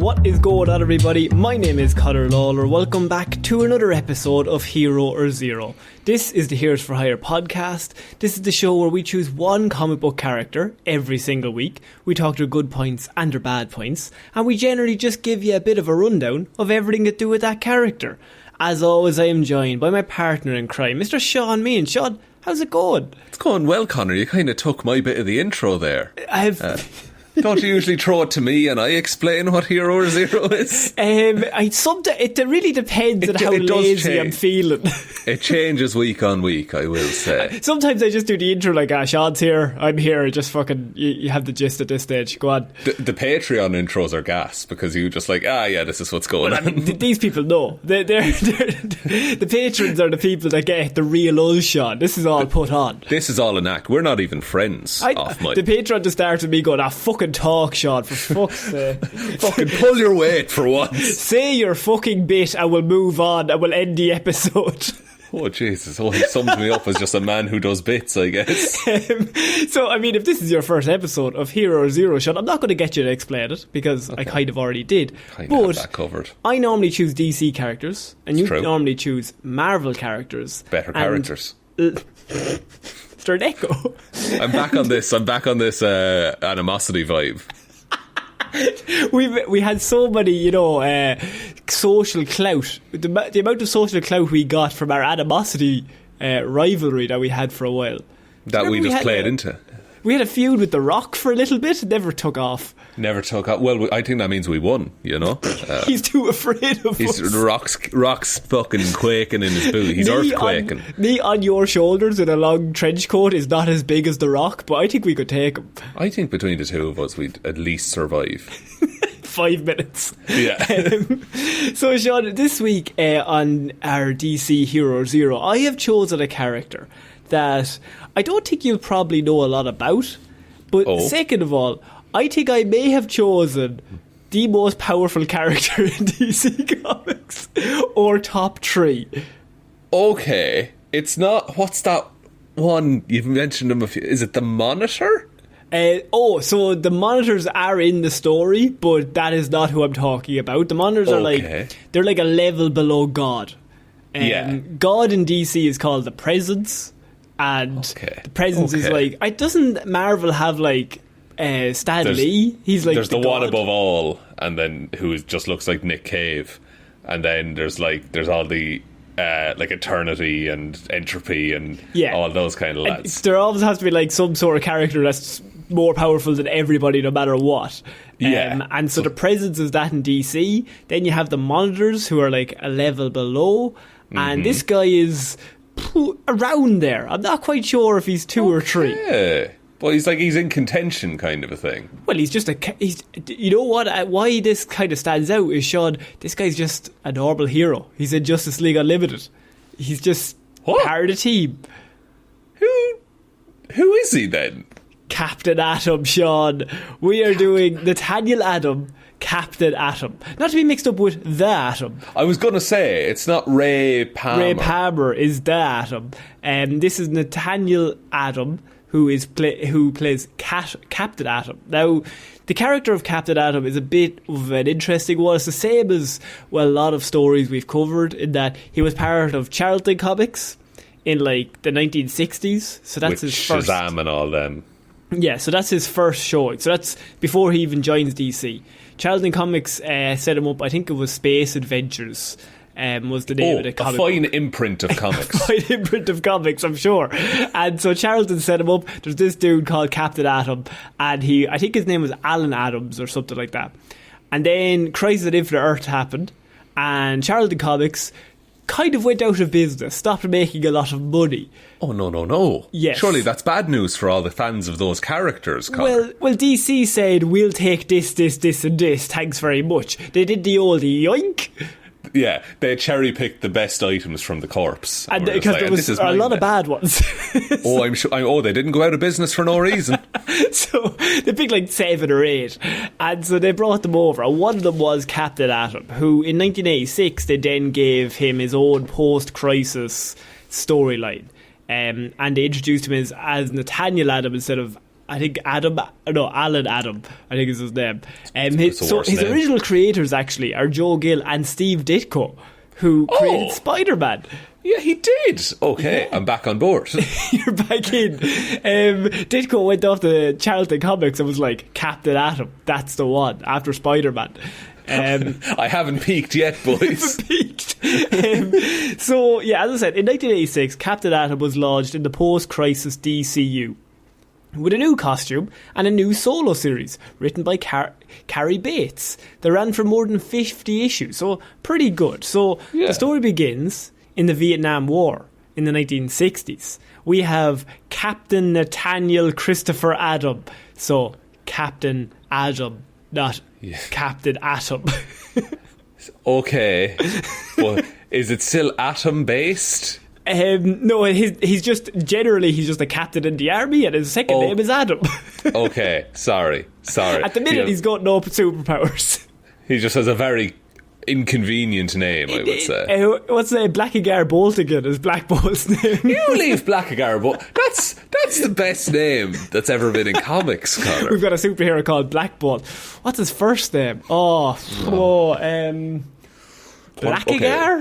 What is going on, everybody? My name is Ciara Lawler. Welcome back to another episode of Hero or Zero. This is the Heroes for Hire podcast. This is the show where we choose one comic book character every single week. We talk their good points and their bad points, and we generally just give you a bit of a rundown of everything to do with that character. As always, I am joined by my partner in crime, Mr. Shaun Meehan. Shaun, how's it going? It's going well, Connor. You kind of took my bit of the intro there. Don't you usually throw it to me and I explain what Hero or Zero is? It really depends on how lazy I'm feeling. It changes week on week, I will say. Sometimes I just do the intro like, Sean's here, I'm here, just fucking, you have the gist at this stage, go on. The Patreon intros are gas, because you just like, yeah, this is what's going on. I mean, these people know. They're the patrons are the people that get the real us, Sean. This is all put on. This is all an act. We're not even friends off mic. The patron to start with me going, fucking talk, Sean, for fuck's sake. Fucking pull your weight for once. Say your fucking bit and we'll move on and we'll end the episode. Oh, Jesus. Oh, he sums me up as just a man who does bits, I guess. So, I mean, if this is your first episode of Hero or Zero, Sean, I'm not going to get you to explain it, because I kind of already did. Kind of have that covered. I normally choose DC characters, and you normally choose Marvel characters. Better characters. Mr. Echo. I'm back on this animosity vibe. We had so many, social clout. The amount of social clout we got from our animosity rivalry that we had for a while. That we just played into. We had a feud with The Rock for a little bit. It never took off. Well, I think that means we won, He's too afraid of us. Rock's fucking quaking in his boot. He's earthquaking. Me on your shoulders in a long trench coat is not as big as The Rock, but I think we could take him. I think between the two of us, we'd at least survive. 5 minutes. Yeah. So, Sean, this week on our DC Hero Zero, I have chosen a character that I don't think you'll probably know a lot about, but second of all, I think I may have chosen the most powerful character in DC Comics, or top 3. Okay, it's not. What's that one you've mentioned him a few? Is it the Monitor? So the Monitors are in the story, but that is not who I'm talking about. The Monitors are they're like a level below God. God in DC is called the Presence. And the Presence is like, doesn't Marvel have like Stan Lee? He's like there's the one above all, and then who just looks like Nick Cave, and then there's all the like Eternity and Entropy and all those kind of lads. There always has to be like some sort of character that's more powerful than everybody, no matter what. And so the Presence is that in DC. Then you have the Monitors, who are like a level below, and this guy is around there. I'm not quite sure if he's 2 or 3. Well, he's in contention, kind of a thing. Well, he's just you know what? Why this kind of stands out is, Sean, this guy's just a normal hero. He's in Justice League Unlimited. He's just part of the team. Who is he then? Captain Atom, Sean. We are doing Nathaniel Atom, Captain Atom. Not to be mixed up with The Atom. I was going to say, it's not Ray Palmer. Ray Palmer is The Atom. This is Nathaniel Atom, who plays Captain Atom. Now, the character of Captain Atom is a bit of an interesting one. It's the same as, a lot of stories we've covered, in that he was part of Charlton Comics in, like, the 1960s. So that's his first... Shazam and all them. Yeah, so that's his first showing. So that's before he even joins DC. Charlton Comics set him up, I think it was Space Adventures was the name of the comic. A fine imprint of comics. Fine imprint of comics, I'm sure. And so Charlton set him up. There's this dude called Captain Atom, and I think his name was Alan Adams or something like that. And then Crisis on Infinite Earth happened, and Charlton Comics kind of went out of business, stopped making a lot of money. Oh, no. Yes. Surely that's bad news for all the fans of those characters, Connor. Well, DC said, we'll take this, and this, thanks very much. They did the old yoink. Yeah, they cherry-picked the best items from the corpse. And because there was a lot of bad ones. I'm sure. They didn't go out of business for no reason. So they picked like 7 or 8. And so they brought them over. And one of them was Captain Atom, who in 1986 they then gave him his own post-crisis storyline. And they introduced him as Nathaniel Atom instead of I think Alan Adam, I think is his name. His original creators actually are Joe Gill and Steve Ditko, who created Spider-Man. Yeah, he did. Okay, yeah. I'm back on board. You're back in. Ditko went off to Charlton Comics and was like, Captain Atom, that's the one, after Spider-Man. I haven't peaked yet, boys. So, yeah, as I said, in 1986, Captain Atom was launched in the post-crisis DCU with a new costume and a new solo series written by Carrie Bates. They ran for more than 50 issues, so pretty good. So the story begins in the Vietnam War in the 1960s. We have Captain Nathaniel Christopher Atom. So Captain Atom, not Captain Atom. Okay. Well, is it still atom based? No, he's just a captain in the army, and his second name is Adam. Okay, sorry. At the minute, he's got no superpowers. He just has a very inconvenient name, I would say. What's Blackagar Boltigan is Black Bolt's name. You leave Blackagar Bolt. That's the best name that's ever been in comics, Connor. We've got a superhero called Black Bolt. What's his first name? Blackagar?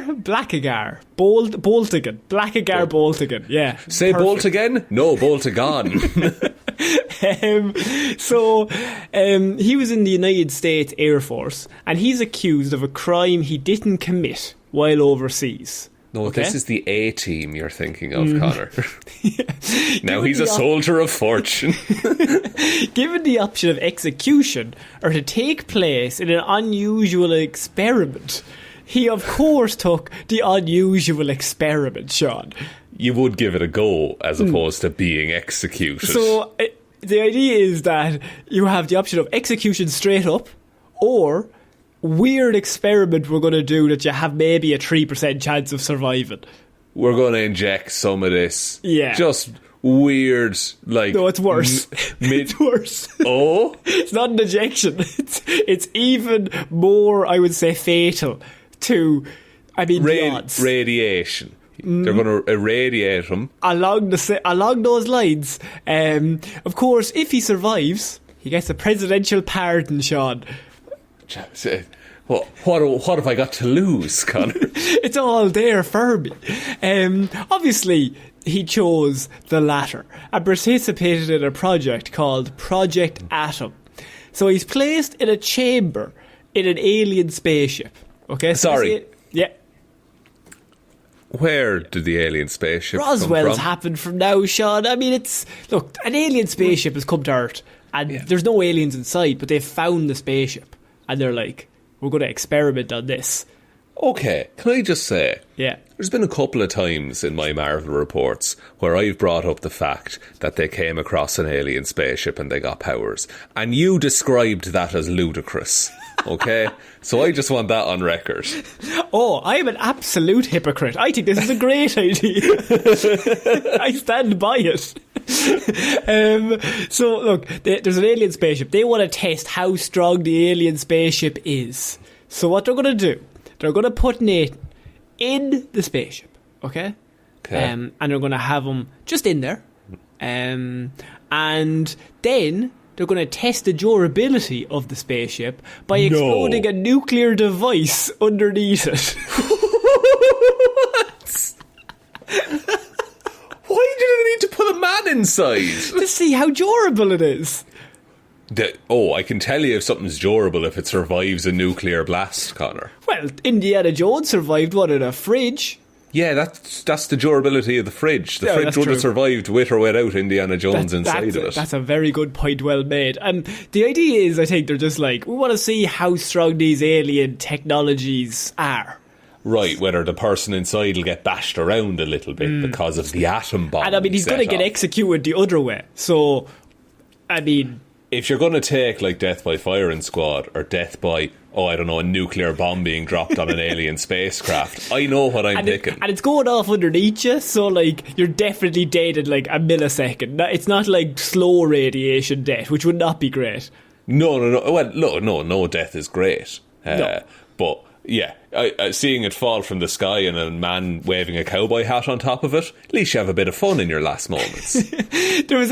Okay. Blackagar. Boltigan. Blackagar Boltigan. Yeah. Say perfect. Bolt again? No, Boltigan. He was in the United States Air Force, and he's accused of a crime he didn't commit while overseas. No, this is the A team you're thinking of, Connor. Now he's a soldier of fortune. Given the option of execution or to take place in an unusual experiment, he, of course, took the unusual experiment, Shaun. You would give it a go as opposed to being executed. So, the idea is that you have the option of execution straight up, or weird experiment we're going to do that you have maybe a 3% chance of surviving. We're going to inject some of this. Yeah. Just weird, like... No, it's worse. It's worse. Oh? It's not an injection. It's even more, I would say, fatal to, the odds. Radiation. They're going to irradiate him. Along those lines. Of course, if he survives, he gets a presidential pardon, Shaun. What have I got to lose, Connor? It's all there for me. Obviously, he chose the latter and participated in a project called Project Atom. So he's placed in a chamber in an alien spaceship. Okay, sorry. Yeah. Where did the alien spaceship Roswell's happened from now, Shaun. I mean, an alien spaceship has come to Earth, and there's no aliens inside, but they've found the spaceship, and they're like, we're going to experiment on this. Okay, can I just say, there's been a couple of times in my Marvel reports where I've brought up the fact that they came across an alien spaceship and they got powers, and you described that as ludicrous. Okay, so I just want that on record. Oh, I am an absolute hypocrite. I think this is a great idea. I stand by it. So look, there's an alien spaceship. They want to test how strong the alien spaceship is. So what they're going to do, they're going to put Nathan in the spaceship, okay? And they're going to have him just in there, and then they're going to test the durability of the spaceship by exploding a nuclear device underneath it. Why do they need to put a man inside? To see how durable it is. I can tell you if something's durable if it survives a nuclear blast, Connor. Well, Indiana Jones survived in a fridge. Yeah, that's the durability of the fridge. The fridge would have survived with or without Indiana Jones inside of it. That's a very good point, well made. The idea is, I think they're just like, we want to see how strong these alien technologies are. Right, whether the person inside will get bashed around a little bit because of the atom bomb. And he's going to get executed the other way. So, if you're going to take like Death by Firing Squad or Death by, a nuclear bomb being dropped on an alien spacecraft, I know what I'm picking. And it's going off underneath you, so you're definitely dead in a millisecond. It's not like slow radiation death, which would not be great. No. Well, no death is great. No. But Yeah, seeing it fall from the sky and a man waving a cowboy hat on top of it, at least you have a bit of fun in your last moments. There was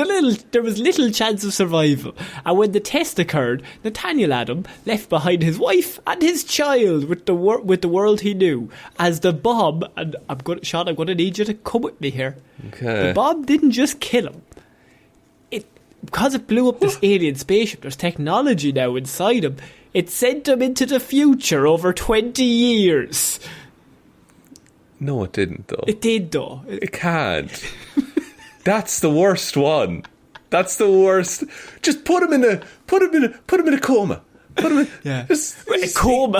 little chance of survival. And when the test occurred, Nathaniel Adam left behind his wife and his child with the world he knew as the bomb. And Shaun, I'm going to need you to come with me here. Okay. The bomb didn't just kill him. Because it blew up this alien spaceship, there's technology now inside him. It sent him into the future over 20 years. No, it didn't, though. It did, though. It can't. That's the worst one. That's the worst. Just put him in a coma. Put him in a coma.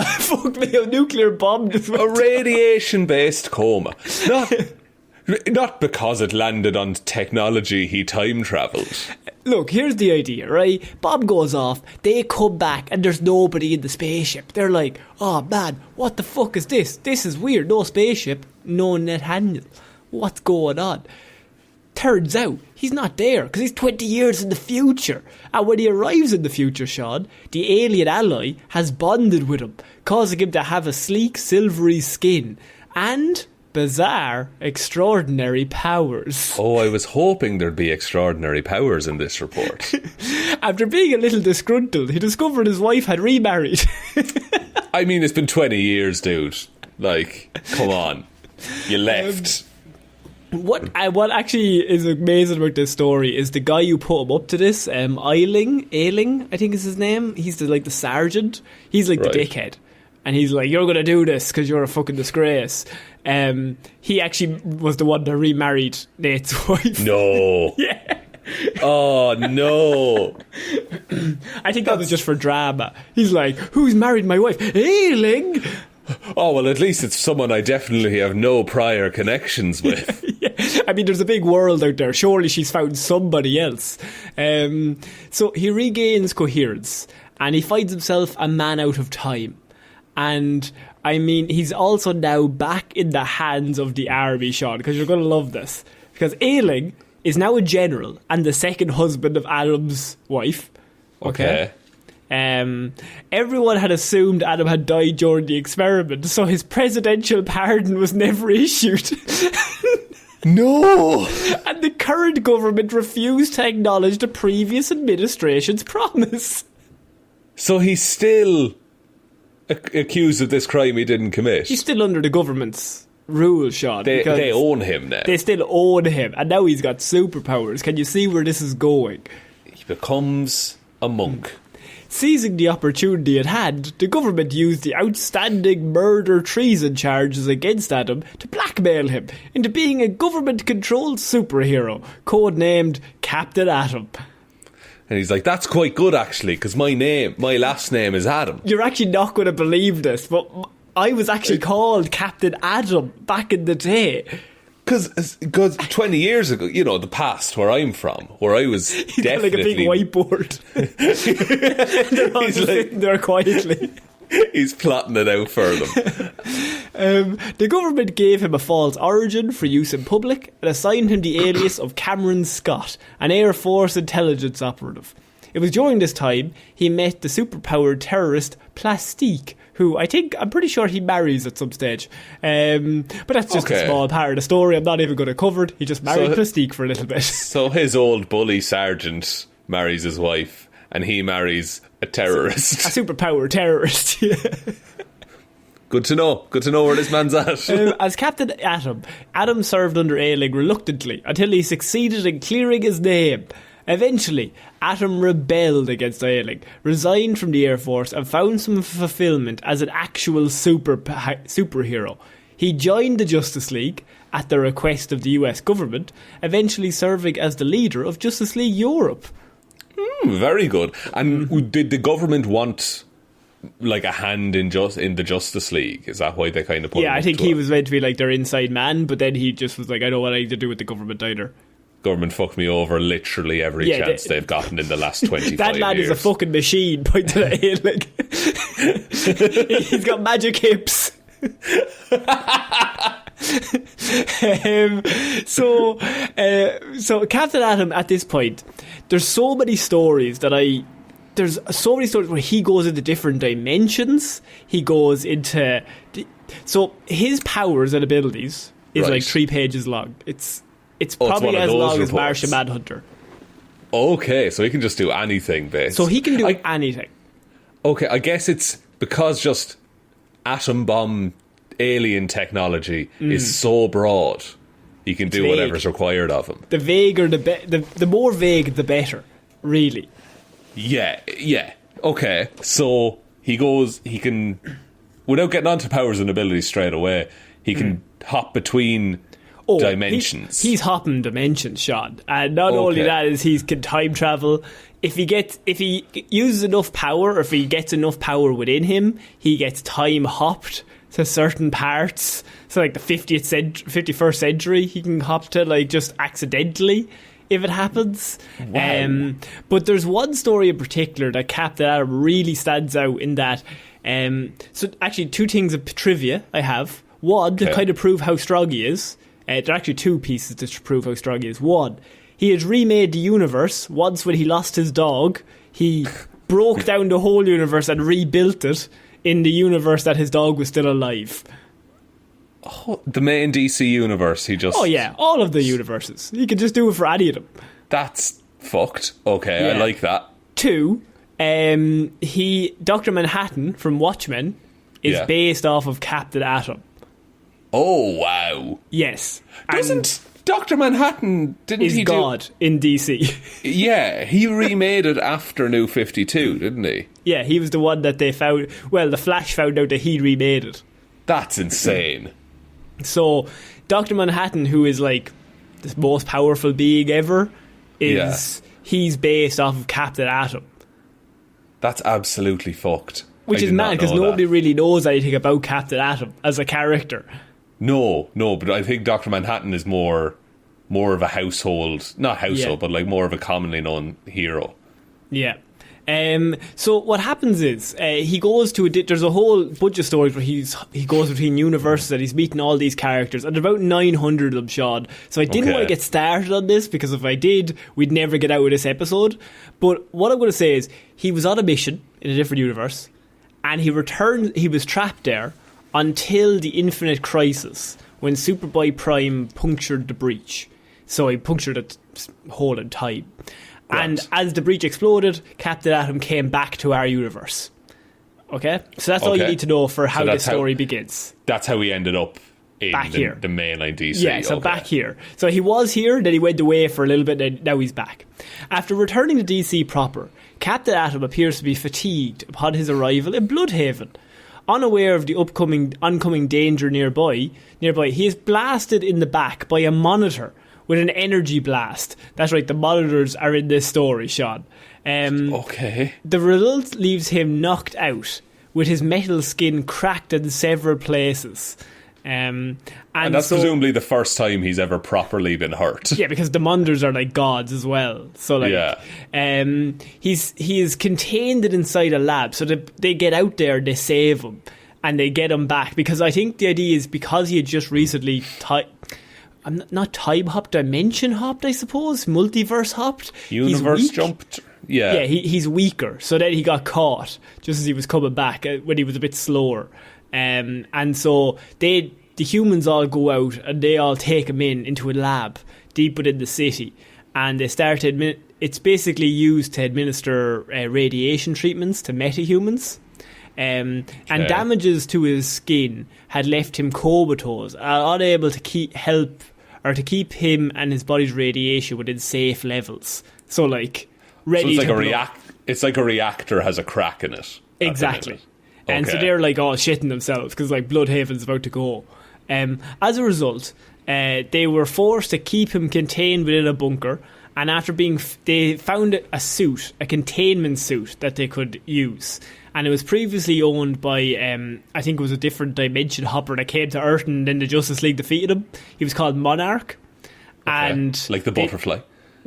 Fuck me, a nuclear bomb. A radiation-based coma. Not because it landed on technology he time travelled. Look, here's the idea, right? Bob goes off, they come back, and there's nobody in the spaceship. They're like, oh man, what the fuck is this? This is weird. No spaceship, no Nathaniel. What's going on? Turns out, he's not there, because he's 20 years in the future. And when he arrives in the future, Shaun, the alien ally has bonded with him, causing him to have a sleek, silvery skin. And bizarre, extraordinary powers. Oh, I was hoping there'd be extraordinary powers in this report. After being a little disgruntled, he discovered his wife had remarried. I mean, it's been 20 years, dude. Like, come on. You left. What actually is amazing about this story is the guy who put him up to this, Ailing, I think is his name. He's the sergeant. He's like the dickhead. And he's like, you're going to do this because you're a fucking disgrace. He actually was the one that remarried Nate's wife. No. Yeah. Oh, no. I think that was just for drama. He's like, who's married my wife? Ailing. Oh, well, at least it's someone I definitely have no prior connections with. Yeah. I mean, there's a big world out there. Surely she's found somebody else. So he regains coherence and he finds himself a man out of time. And, I mean, he's also now back in the hands of the army, Shaun, because you're going to love this. Because Ailing is now a general and the second husband of Adam's wife. Okay. Everyone had assumed Adam had died during the experiment, so his presidential pardon was never issued. No! And the current government refused to acknowledge the previous administration's promise. So he's still accused of this crime he didn't commit. He's still under the government's rule, Shaun. They own him now. They still own him, and now he's got superpowers. Can you see where this is going? He becomes a monk. Seizing the opportunity at hand, the government used the outstanding murder treason charges against Adam to blackmail him into being a government-controlled superhero, codenamed Captain Atom. And he's like, that's quite good, actually, because my last name is Adam. You're actually not going to believe this, but I was actually called Captain Atom back in the day. Because 20 years ago, you know, the past where I'm from, where I was He's definitely... got like a big whiteboard. They're all just sitting there quietly. He's plotting it out for them. The government gave him a false origin for use in public and assigned him the alias of Cameron Scott, an Air Force intelligence operative. It was during this time he met the superpowered terrorist Plastique, who I'm pretty sure he marries at some stage. But that's just a small part of the story. I'm not even going to cover it. He just married Plastique for a little bit. So his old bully sergeant marries his wife, and he marries a terrorist. A superpowered terrorist, yeah. Good to know where this man's at. As Captain Atom, Adam served under Ailing reluctantly until he succeeded in clearing his name. Eventually, Atom rebelled against Ailing, resigned from the Air Force and found some fulfillment as an actual superhero. He joined the Justice League at the request of the US government, eventually serving as the leader of Justice League Europe. Very good. And did the government want like a hand in the Justice League? Is that why they kind of put him I think to he it? was meant to be like their inside man, but then he just was like, I don't want anything to do with the government either. Government fucked me over literally every chance they've gotten in the last 25 years. That man is a fucking machine, pointed at Ailing. He's got magic hips. So Captain Atom, at this point, there's so many stories that I there's so many stories where he goes into different dimensions. He goes into... So his powers and abilities is like 3 pages long. It's probably as long as Martian Manhunter. Okay, so he can just do anything, basically. So he can do anything. Okay, I guess it's because just atom bomb alien technology is so broad. He can do whatever's required of him. The vaguer, the more vague, the better, really. Yeah. Okay, so he can, without getting onto powers and abilities straight away, he can hop between dimensions. He's hopping dimensions, Shaun. And not only that is he can time travel. If he uses enough power, or if he gets enough power within him, he gets time hopped to certain parts. So like the 51st century, he can hop to like just accidentally if it happens. Wow. But there's one story in particular that Captain Atom really stands out in that. So actually 2 things of trivia I have. One, to kind of prove how strong he is. There are actually 2 pieces to prove how strong he is. One, he has remade the universe. Once when he lost his dog, he broke down the whole universe and rebuilt it in the universe that his dog was still alive. Oh, the main DC universe, he just... Oh yeah, all of the universes. He could just do it for any of them. That's fucked. Okay, I like that. 2, Dr. Manhattan from Watchmen is based off of Captain Atom. Oh, wow. Yes. Doesn't Dr. Manhattan... Is God in DC. Yeah, he remade it after New 52, didn't he? Yeah, he was the one that they found... Well, the Flash found out that he remade it. That's insane. So, Dr. Manhattan, who is like the most powerful being ever, he's based off of Captain Atom. That's absolutely fucked. Which is mad, because nobody really knows anything about Captain Atom as a character. No, but I think Dr. Manhattan is more of a household, not household, but like more of a commonly known hero. Yeah. So what happens is he goes to there's a whole bunch of stories where he goes between universes and he's meeting all these characters, and about 900 of them, Shaun. So I didn't want to get started on this, because if I did, we'd never get out of this episode. But what I'm going to say is he was on a mission in a different universe, and he returned. He was trapped there until the Infinite Crisis, when Superboy Prime punctured the breach. So he punctured a hole in time. Right. And as the breach exploded, Captain Atom came back to our universe. Okay? So that's all you need to know for how the story begins. That's how he ended up in the mainline DC. Yeah, so back here. So he was here, then he went away for a little bit, and now he's back. After returning to DC proper, Captain Atom appears to be fatigued upon his arrival in Bloodhaven. Unaware of the oncoming danger nearby, he is blasted in the back by a monitor with an energy blast. That's right, the monitors are in this story, Shaun. Okay. The result leaves him knocked out, with his metal skin cracked in several places. And that's presumably the first time he's ever properly been hurt. Yeah, because the monitors are like gods as well. So he is contained inside a lab. So they get out there, they save him, and they get him back. Because I think the idea is because he had just recently not time hopped, dimension hopped, I suppose, multiverse hopped. Universe jumped. Yeah, he's weaker. So then he got caught just as he was coming back when he was a bit slower. And so the humans all go out and they all take him into a lab deep within the city, and they start to it's basically used to administer radiation treatments to metahumans. And damages to his skin had left him comatose, unable to keep him and his body's radiation within safe levels. So like ready. So it's like a reactor has a crack in it. Exactly. And so they're like all shitting themselves because like Bloodhaven's about to go. As a result, they were forced to keep him contained within a bunker. And after they found a suit, a containment suit that they could use. And it was previously owned by, I think it was a different dimension hopper that came to Earth, and then the Justice League defeated him. He was called Monarch. Okay. And like the butterfly.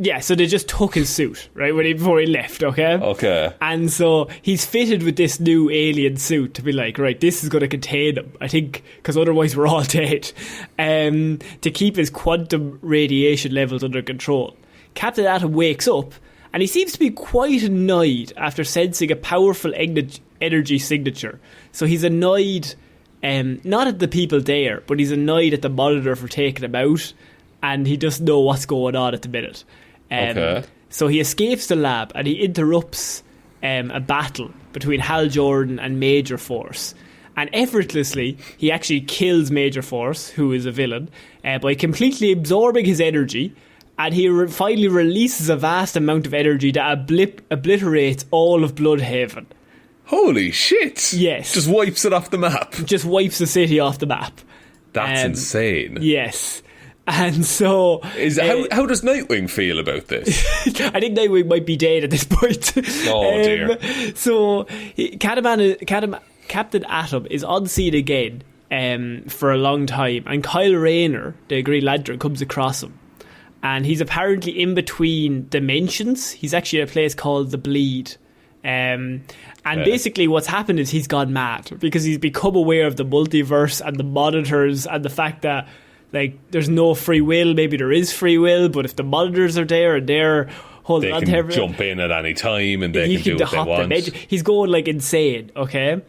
Yeah, so they just took his suit, right, before he left, okay? Okay. And so he's fitted with this new alien suit to be like, right, this is going to contain him, I think, because otherwise we're all dead, to keep his quantum radiation levels under control. Captain Atom wakes up, And he seems to be quite annoyed after sensing a powerful energy signature. So he's annoyed, not at the people there, but he's annoyed at the monitor for taking him out, and he doesn't know what's going on at the minute. Okay. So he escapes the lab, and he interrupts a battle between Hal Jordan and Major Force. And effortlessly, he actually kills Major Force, who is a villain, by completely absorbing his energy. And he finally releases a vast amount of energy that obliterates all of Bloodhaven. Holy shit! Yes. Just wipes it off the map. Just wipes the city off the map. That's insane. Yes. And so... How does Nightwing feel about this? I think Nightwing might be dead at this point. Oh, dear. So, Captain Atom is on scene again for a long time. And Kyle Rayner, the Green Lantern, comes across him. And he's apparently in between dimensions. He's actually at a place called the Bleed. And basically what's happened is he's gone mad because he's become aware of the multiverse and the monitors and the fact that there's no free will. Maybe there is free will, but if the monitors are there and they're holding on to everything, they can jump in at any time and they can do what they want. He's going insane, okay?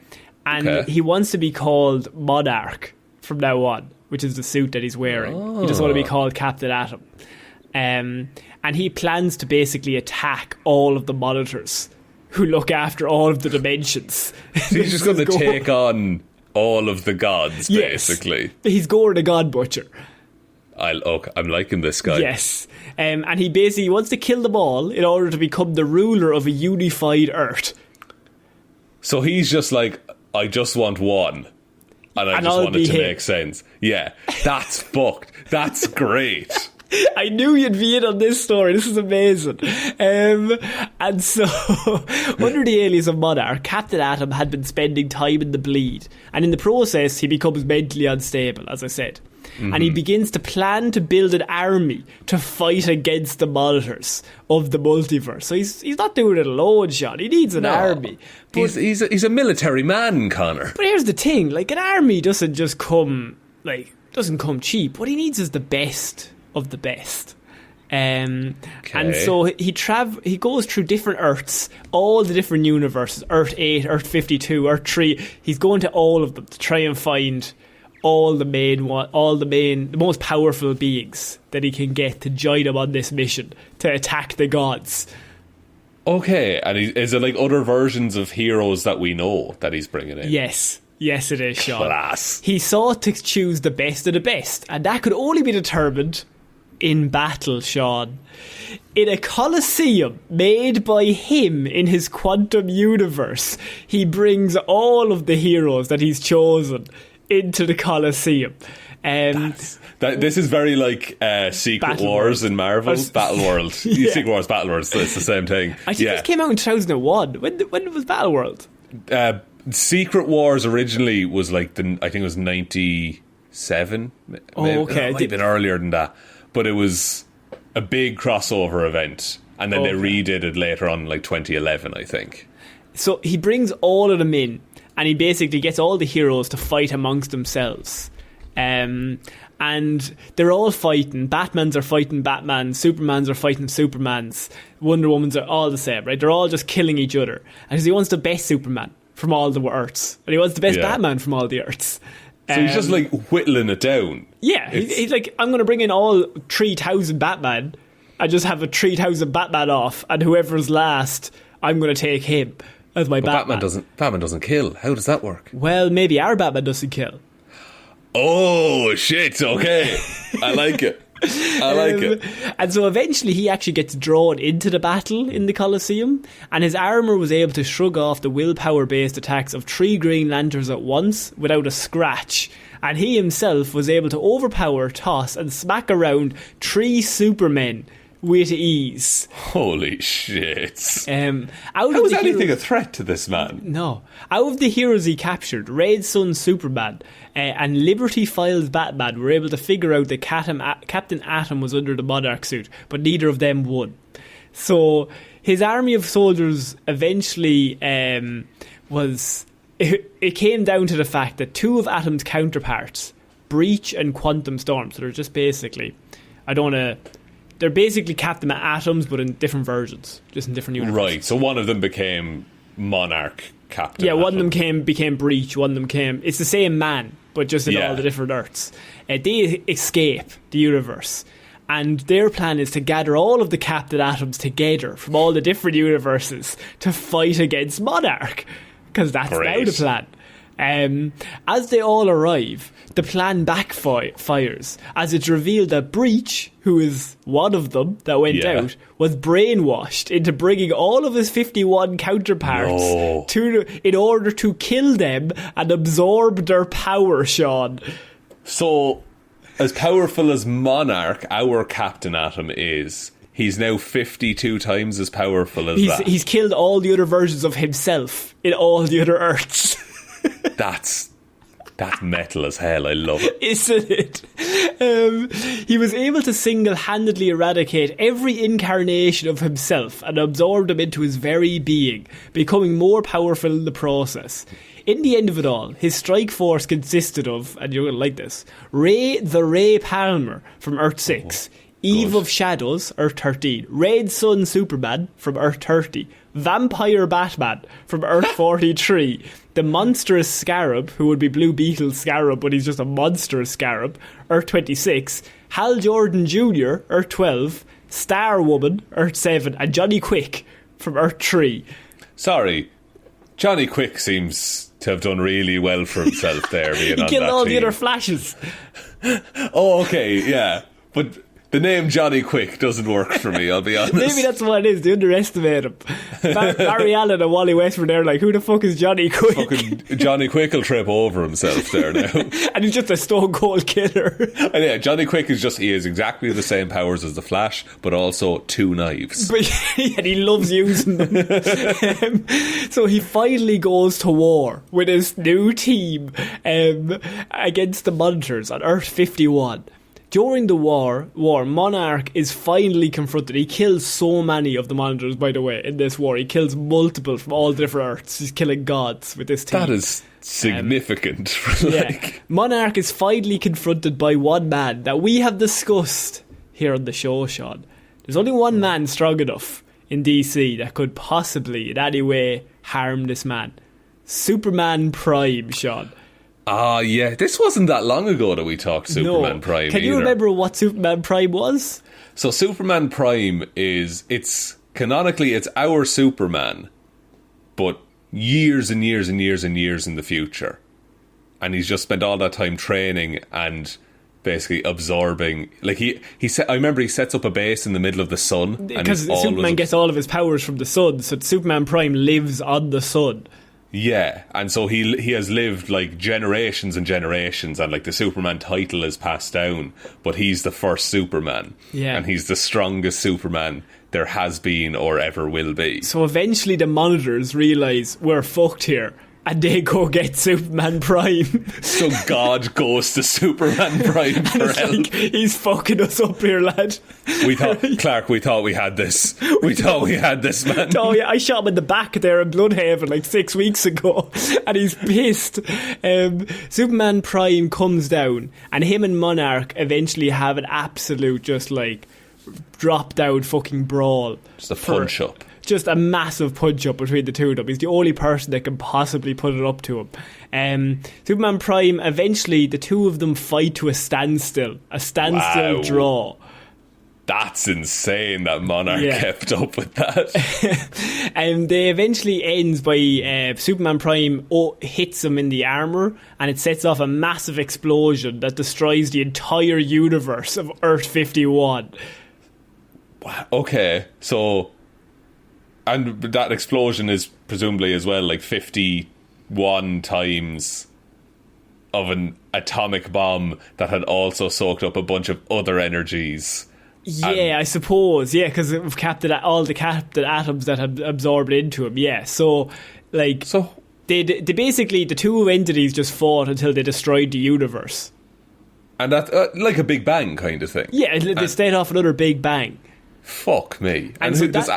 And he wants to be called Monarch from now on, which is the suit that he's wearing. He doesn't want to be called Captain Atom. And he plans to basically attack all of the monitors who look after all of the dimensions. So he's just going to take on all of the gods, basically. He's Gore the God Butcher. I'm liking this guy. Yes. And he basically wants to kill them all in order to become the ruler of a unified Earth. So he's just like, I just want one. And I just want it to make sense. Yeah, that's fucked. That's great. I knew you'd be in on this story. This is amazing. And so, under the alias of Monarch, Captain Atom had been spending time in the Bleed. And in the process, he becomes mentally unstable, as I said. Mm-hmm. And he begins to plan to build an army to fight against the monitors of the multiverse. So he's not doing it alone, Shaun. He needs an army. But he's a military man, Connor. But here's the thing. An army doesn't just come, doesn't come cheap. What he needs is the best of the best. And so he goes through different Earths, all the different universes, Earth 8, Earth 52, Earth 3. He's going to all of them to try and find the most powerful beings that he can get to join him on this mission to attack the gods. Okay, and is it other versions of heroes that we know that he's bringing in? Yes, it is, Shaun. Class. He sought to choose the best of the best, and that could only be determined in battle, Shaun. In a coliseum made by him in his quantum universe, he brings all of the heroes that he's chosen into the coliseum. This is very Secret Battle Wars World. in Marvel. Battle World. Yeah. Secret Wars, Battle World, it's the same thing. I think it came out in 2001. When was Battle World? Secret Wars originally was I think it was 97. Okay. It might have been earlier than that. But it was a big crossover event. And then they redid it later on, 2011, I think. So he brings all of them in, and he basically gets all the heroes to fight amongst themselves. And they're all fighting. Batmans are fighting Batmans. Supermans are fighting Supermans. Wonder Womans are all the same, right? They're all just killing each other. And he wants the best Superman from all the Earths. And he wants the best Batman from all the Earths. So he's just whittling it down. Yeah, he's I'm going to bring in all 3,000 Batman and just have a 3,000 Batman off, and whoever's last, I'm going to take him as my Batman. Batman doesn't kill. How does that work? Well, maybe our Batman doesn't kill. Oh, shit, okay. I like it. And so eventually he actually gets drawn into the battle in the Coliseum, and his armour was able to shrug off the willpower-based attacks of 3 Green Lanterns at once without a scratch, and he himself was able to overpower, toss and smack around 3 Supermen with ease. Holy shit. How was anything a threat to this man? No. Out of the heroes he captured, Red Sun Superman and Liberty Files Batman were able to figure out that Captain Atom was under the Monarch suit, but neither of them won. So his army of soldiers eventually it came down to the fact that 2 of Atom's counterparts, Breach and Quantum Storm, so they're just basically, I don't want to they're basically Captain Atoms, but in different versions, just in different universes. Right, so one of them became Monarch Captain. Yeah, one Atom. of them became Breach, one of them it's the same man, but just in all the different Earths. They escape the universe, and their plan is to gather all of the Captain Atoms together from all the different universes to fight against Monarch, because that's now the plan. As they all arrive, the plan backfires as it's revealed that Breach, who is one of them that went out, was brainwashed into bringing all of his 51 counterparts in order to kill them and absorb their power, Shaun. So, as powerful as Monarch, our Captain Atom, is, he's now 52 times as powerful as that. He's killed all the other versions of himself in all the other Earths. That's metal as hell. I love it. Isn't it? He was able to single-handedly eradicate every incarnation of himself and absorb them into his very being, becoming more powerful in the process. In the end of it all, his strike force consisted of, and you're going to like this, Ray Palmer from Earth 6, Eve of Shadows, Earth 13, Red Sun Superman from Earth 30, Vampire Batman from Earth 43, the monstrous Scarab, who would be Blue Beetle Scarab, but he's just a monstrous Scarab, Earth 26, Hal Jordan Jr., Earth 12, Star Woman, Earth 7, and Johnny Quick from Earth 3. Sorry, Johnny Quick seems to have done really well for himself there. Being he on killed that all team. the other Flashes. Oh, okay, yeah. But the name Johnny Quick doesn't work for me, I'll be honest. Maybe that's what it is, they underestimate him. Barry Allen and Wally West were there like, who the fuck is Johnny Quick? Fucking Johnny Quick will trip over himself there now. And he's just a stone cold killer. And yeah, Johnny Quick he has exactly the same powers as the Flash, but also 2 knives. And he loves using them. So he finally goes to war with his new team against the Monitors on Earth 51. During the war, Monarch is finally confronted. He kills so many of the Monitors, by the way, in this war. He kills multiple from all different Earths. He's killing gods with this team. That is significant. Monarch is finally confronted by one man that we have discussed here on the show, Shaun. There's only one man strong enough in DC that could possibly in any way harm this man. Superman Prime, Shaun. Yeah, this wasn't that long ago that we talked Superman Prime. Can you remember what Superman Prime was? So Superman Prime it's canonically it's our Superman, but years and years and years and years in the future. And he's just spent all that time training and basically absorbing. Like I remember he sets up a base in the middle of the sun. Because Superman gets all of his powers from the sun, so Superman Prime lives on the sun. Yeah, and so he has lived like generations and generations, and like the Superman title is passed down, but he's the first Superman. Yeah. And he's the strongest Superman there has been or ever will be. So eventually the Monitors realise we're fucked here, and they go get Superman Prime. So God goes to Superman Prime for help. Like, he's fucking us up here, lad. Clarke, we thought we had this. We thought we had this, man. Oh yeah, I shot him in the back there in Bloodhaven like 6 weeks ago, and he's pissed. Superman Prime comes down, and him and Monarch eventually have an absolute just like drop down fucking brawl. Just a punch up. Just a massive punch-up between the two of them. He's the only person that can possibly put it up to him. Superman Prime, eventually the two of them fight to a standstill. A standstill draw. That's insane that Monarch kept up with that. And they eventually ends by Superman Prime hits him in the armour, and it sets off a massive explosion that destroys the entire universe of Earth 51. Wow. Okay, so... And that explosion is presumably as well like 51 times of an atomic bomb that had also soaked up a bunch of other energies. Yeah, I suppose. Yeah, because of all the Captain Atoms that had absorbed into him. Yeah, so like they basically the two entities just fought until they destroyed the universe. And that like a Big Bang kind of thing. Yeah, they set off another Big Bang. Fuck me. And so does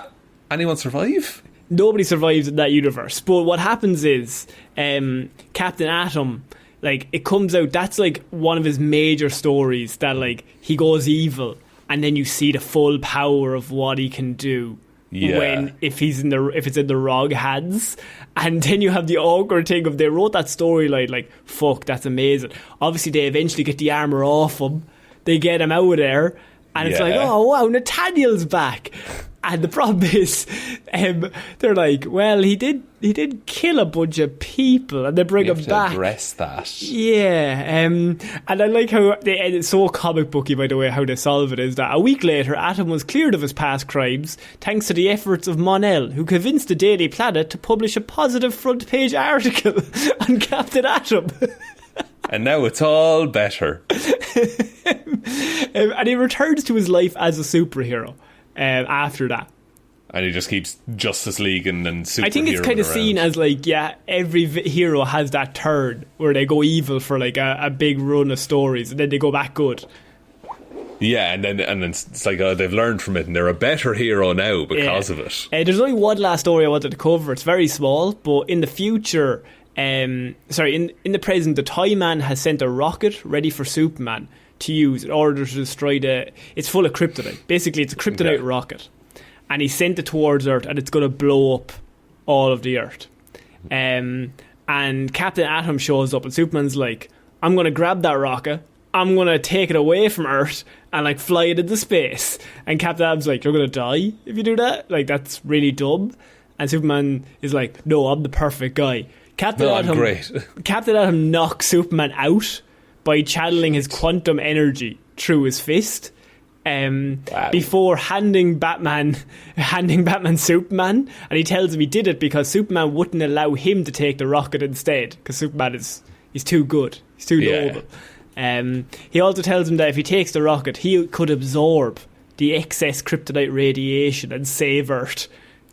anyone survive? Nobody survives in that universe. But what happens is Captain Atom, like, it comes out, that's like one of his major stories, that like he goes evil and then you see the full power of what he can do. Yeah. If it's in the wrong hands, and then you have the awkward thing of they wrote that storyline like, fuck, that's amazing. Obviously, they eventually get the armor off him, they get him out of there, and it's like, oh wow, Nathaniel's back. And the problem is, they're like, well, he did kill a bunch of people, and they bring him back. Address that. Yeah, and I like how it's so comic booky, by the way, how they solve it is that a week later, Atom was cleared of his past crimes thanks to the efforts of Monel, who convinced the Daily Planet to publish a positive front page article on Captain Atom. And now it's all better. And he returns to his life as a superhero. After that, and he just keeps Justice League and superhero. I think it's kind of seen as like, every hero has that turn where they go evil for like a big run of stories, and then they go back good. Yeah, and then it's like they've learned from it, and they're a better hero now because of it. There's only one last story I wanted to cover. It's very small, but in the future, in the present, the Toy Man has sent a rocket ready for Superman to use in order to destroy it's full of kryptonite. Basically, it's a kryptonite rocket, and he sent it towards Earth, and it's going to blow up all of the Earth. And Captain Atom shows up, and Superman's like, I'm going to grab that rocket, I'm going to take it away from Earth and like fly it into space. And Captain Atom's like, you're going to die if you do that? Like, that's really dumb. And Superman is like, no, I'm the perfect guy. Captain Atom knocks Superman out by channeling his quantum energy through his fist, before handing Batman Superman, and he tells him he did it because Superman wouldn't allow him to take the rocket instead, because Superman he's too good, he's too noble. He also tells him that if he takes the rocket, he could absorb the excess kryptonite radiation and save Earth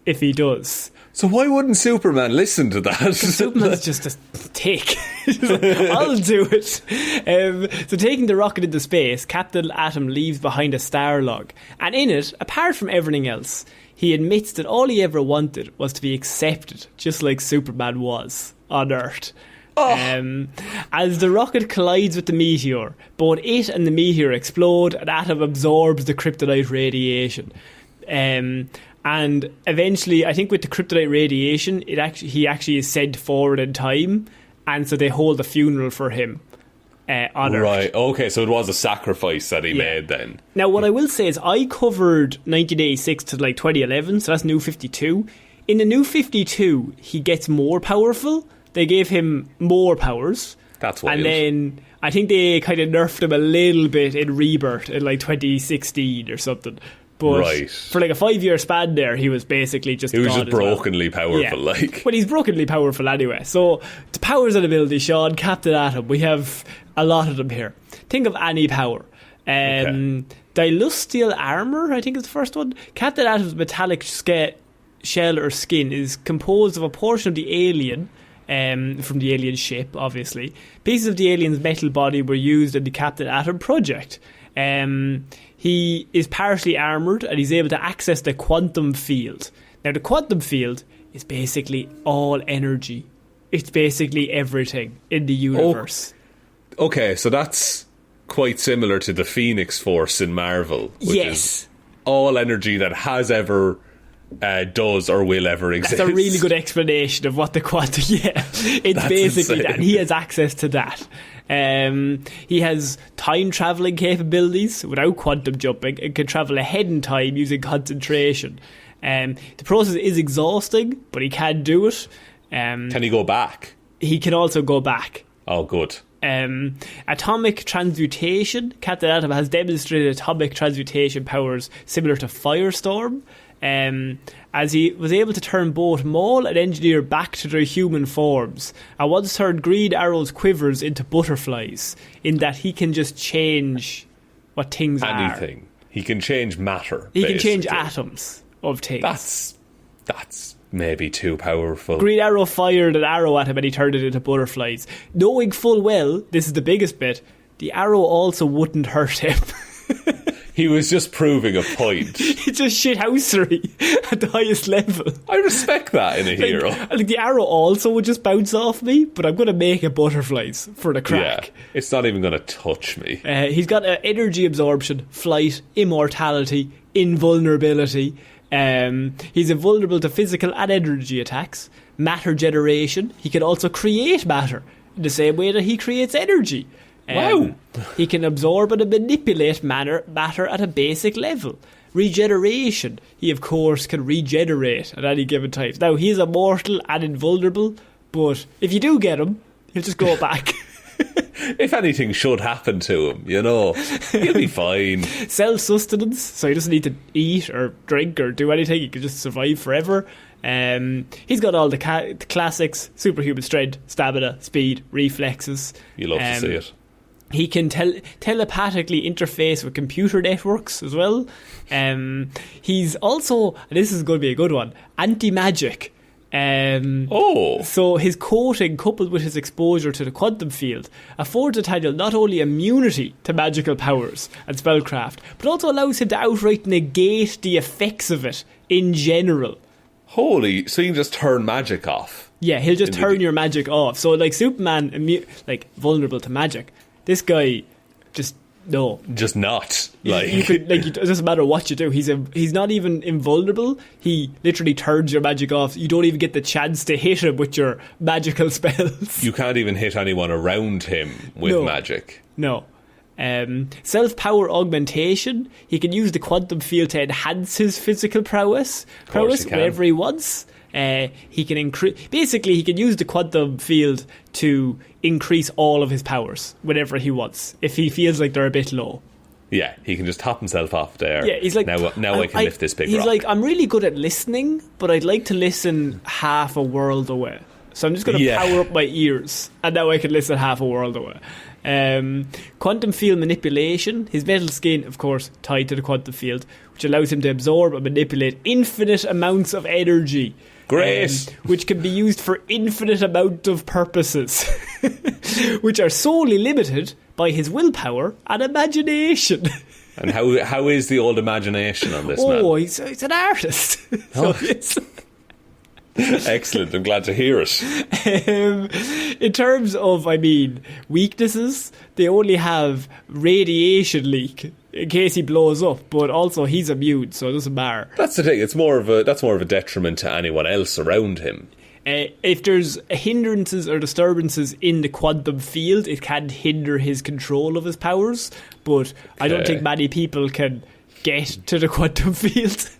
if he does. So why wouldn't Superman listen to that? Superman's just a tick. I'll do it. So taking the rocket into space, Captain Atom leaves behind a star log. And in it, apart from everything else, he admits that all he ever wanted was to be accepted, just like Superman was on Earth. As the rocket collides with the meteor, both it and the meteor explode, and Atom absorbs the kryptonite radiation. And eventually, I think with the kryptonite radiation, he actually is sent forward in time, and so they hold a funeral for him on Earth. Right, okay, so it was a sacrifice that he made then. Now, what I will say is I covered 1986 to like 2011, so that's New 52. In the New 52, he gets more powerful. They gave him more powers. That's wild. And then I think they kind of nerfed him a little bit in Rebirth in like 2016 or something. But for like a 5-year span there, he was basically just... He was just brokenly powerful, like. But he's brokenly powerful anyway. So, the powers and abilities, Shaun, Captain Atom, we have a lot of them here. Think of any power. Dilustial armour, I think is the first one. Captain Atom's metallic shell or skin is composed of a portion of the alien, from the alien ship, obviously. Pieces of the alien's metal body were used in the Captain Atom project. He is partially armoured, and he's able to access the quantum field. Now, the quantum field is basically all energy. It's basically everything in the universe. Okay, so that's quite similar to the Phoenix Force in Marvel, which is all energy that has ever... does or will ever exist. That's a really good explanation of what the quantum... It's basically insane. That. And he has access to that. He has time travelling capabilities without quantum jumping and can travel ahead in time using concentration. The process is exhausting, but he can do it. Can he go back? He can also go back. Oh, good. Atomic transmutation. Captain Atom has demonstrated atomic transmutation powers similar to Firestorm. As he was able to turn both Maul and Engineer back to their human forms, and once turned Green Arrow's quivers into butterflies, in that he can just change what things are. Anything. He can change matter. He can change atoms of things. That's maybe too powerful. Green Arrow fired an arrow at him and he turned it into butterflies, knowing full well, this is the biggest bit, the arrow also wouldn't hurt him. He was just proving a point. It's just shithousery at the highest level. I respect that in a hero. Like the arrow also would just bounce off me, but I'm going to make it butterflies for the crack. Yeah, it's not even going to touch me. He's got energy absorption, flight, immortality, invulnerability. He's invulnerable to physical and energy attacks. Matter generation. He can also create matter in the same way that he creates energy. Wow. He can absorb and manipulate matter at a basic level. Regeneration. He, of course, can regenerate at any given time. Now, he's immortal and invulnerable, but if you do get him, he'll just go back. If anything should happen to him, he'll be fine. Self-sustenance, so he doesn't need to eat or drink or do anything. He can just survive forever. He's got all the classics: superhuman strength, stamina, speed, reflexes. You love to see it. He can telepathically interface with computer networks as well. He's also, and this is going to be a good one, anti-magic. So his coating, coupled with his exposure to the quantum field, affords Nathaniel not only immunity to magical powers and spellcraft, but also allows him to outright negate the effects of it in general. So you can just turn magic off. Yeah, he'll just turn your magic off. So like Superman, vulnerable to magic. This guy, just no. Just not. You could, it doesn't matter what you do. He's not even invulnerable. He literally turns your magic off. You don't even get the chance to hit him with your magical spells. You can't even hit anyone around him with magic. No. Self-power augmentation. He can use the quantum field to enhance his physical prowess whenever he wants. He can he can use the quantum field to increase all of his powers whenever he wants, if he feels like they're a bit low. Yeah, he can just top himself off there. Yeah, he's like, now I can lift this big rock. He's like, I'm really good at listening, but I'd like to listen half a world away. So I'm just going to power up my ears, and now I can listen half a world away. Quantum field manipulation. His metal skin, of course, tied to the quantum field, which allows him to absorb and manipulate infinite amounts of energy. Great. Which can be used for infinite amount of purposes, which are solely limited by his willpower and imagination. And how is the old imagination on this man? He's an artist. Excellent, I'm glad to hear it. In terms of, weaknesses, they only have radiation leak in case he blows up, but also he's immune, so it doesn't matter. That's the thing, that's more of a detriment to anyone else around him. If there's hindrances or disturbances in the quantum field, it can hinder his control of his powers, but I don't think many people can get to the quantum field.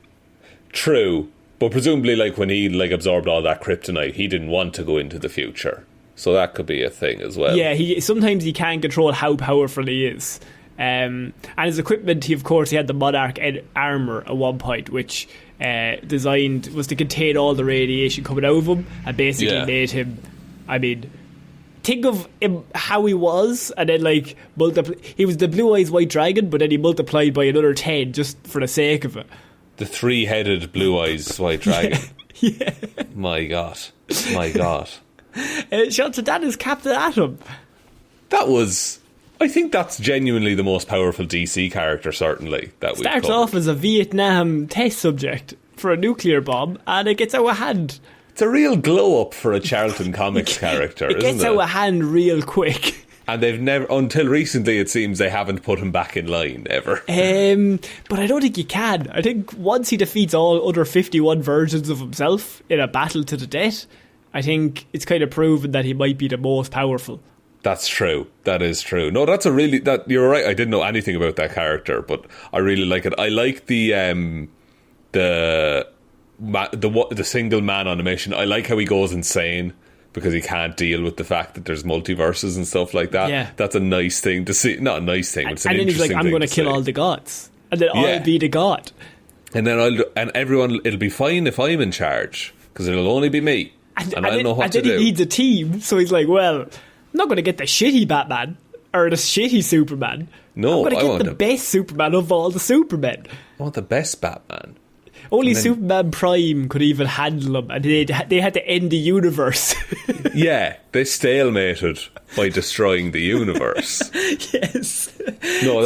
True. But presumably, when he absorbed all that kryptonite, he didn't want to go into the future. So that could be a thing as well. Yeah, sometimes he can't control how powerful he is. And his equipment, he had the Monarch armour at one point, which designed was to contain all the radiation coming out of him, and basically made him, think of him how he was, and then he was the Blue Eyes White Dragon, but then he multiplied by another 10 just for the sake of it. The 3-headed Blue Eyes White Dragon. Yeah. My God. Shout to that is Captain Atom. I think that's genuinely the most powerful DC character, certainly, that we've Starts covered. off as a Vietnam test subject for a nuclear bomb, and it gets out of hand. It's a real glow-up for a Charlton Comics character, isn't it? It gets out of hand real quick. And they've never, until recently, it seems they haven't put him back in line ever. But I don't think he can. I think once he defeats all other 51 versions of himself in a battle to the death, I think it's kind of proven that he might be the most powerful. That's true. That is true. No, you're right. I didn't know anything about that character, but I really like it. I like the single man on a mission. I like how he goes insane because he can't deal with the fact that there's multiverses and stuff like that. Yeah. That's a nice thing to see. Not a nice thing, but it's an interesting thing. And then he's like, I'm going to kill all the gods. And then I'll be the god. And then it'll be fine if I'm in charge, because it'll only be me. And I'll know what to do. And then he needs a team, so he's like, well, I'm not going to get the shitty Batman or the shitty Superman. No, I'm going to get the best Superman of all the Supermen. I want the best Batman. Only Superman Prime could even handle him, and they had to end the universe. Yeah, they stalemated by destroying the universe. Yes. No,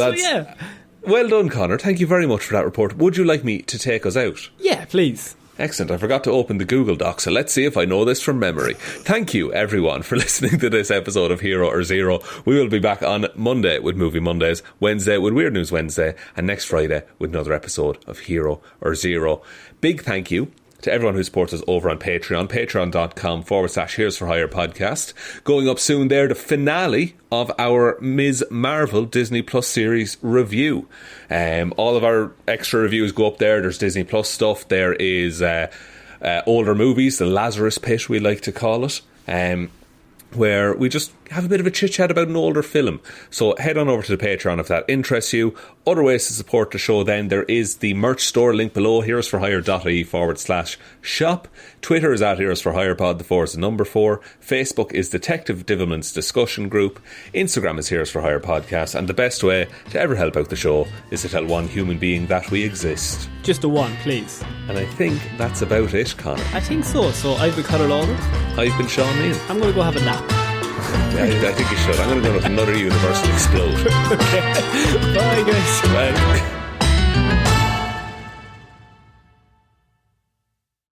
Well done, Connor. Thank you very much for that report. Would you like me to take us out? Yeah, please. Excellent. I forgot to open the Google Doc, so let's see if I know this from memory. Thank you, everyone, for listening to this episode of Hero or Zero. We will be back on Monday with Movie Mondays, Wednesday with Weird News Wednesday, and next Friday with another episode of Hero or Zero. Big thank you to everyone who supports us over on Patreon, patreon.com/Heroes for Hire podcast. Going up soon there, the finale of our Ms. Marvel Disney Plus series review. All of our extra reviews go up there. There's Disney Plus stuff. There is older movies, the Lazarus Pit, we like to call it, where we just have a bit of a chit-chat about an older film. So head on over to the Patreon if that interests you. Other ways to support the show then, there is the merch store link below, heroesforhire.ie/shop. Twitter is at heroesforhirepod, the 4 is the number 4. Facebook is Detective Divilment's discussion group. Instagram is Heroes for Hire podcast. And the best way to ever help out the show is to tell one human being that we exist. Just a one, please. And I think that's about it, Connor. I think so. So I've been Ciara Lawler. I've been Shaun Meehan. I'm going to go have a nap. I think you should. I'm going to go to another universe and explode. Okay. Bye, guys. Bye.